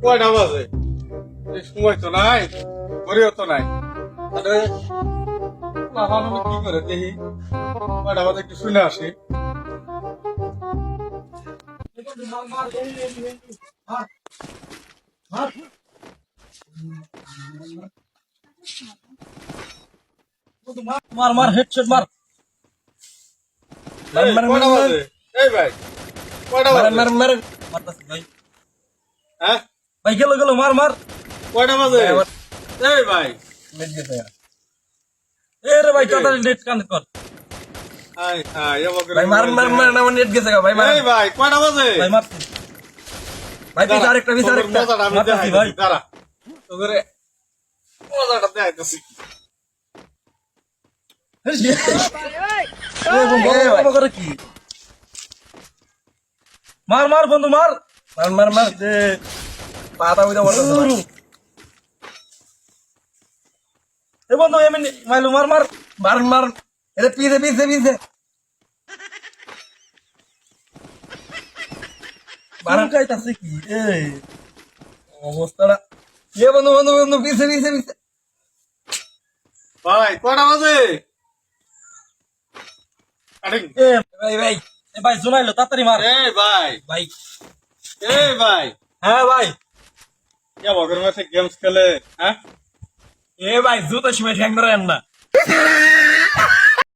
কয়টা বাজে? এই সময় তো নাই, ঘড়িও তো নাই। আরে এখন আমি কি করে দেখি কয়টা বাজে একটু শুনে আসি। মার মার হেডশট মার মার এই মার মার কয়টা বাজে? এই ভাই কয়টা মার বাজে? মার মার মারতাছি ভাই হ্যাঁ ভাই গেল গেল মার মার কয়টা বাজে? এই ভাই নেট গেছে এ রে ভাই তাড়াতাড়ি নেট কানেক্ট কর হাই হাই ভাই মার মার মার না নেট গেছে ভাই মার এই ভাই কয়টা বাজে? ভাই মারছি ভাই পিছে আরেকটা পিছে তোদের আরেকটা মজাটা আমি মারতাছি ভাই দেখাইতেছি, দাঁড়া তোদের মজাটা দেখাইতেছি। এ বন্ধু বড় করে কি মার মার বন্ধু মার মার মার মার দে পাতা উইদা বলতাছ এ বন্ধু এমনি মাইলু মার মার মার মার এরে পিছে পিছে পিছে বারা খাইতাছে কি এ অবস্থাটা এ বন্ধু বন্ধু বন্ধু পিছে পিছে পিছে ভাই কয়টা বাজে? কাটিং। এ ভাই ভাই এ ভাই জুনাইলো তাড়াতাড়ি মার এই ভাই ভাই এই ভাই হ্যাঁ ভাই কে বগের মাঠে গেমস খেলে? হ্যাঁ এ ভাই জুতো সময় ঠ্যাং ধরেন না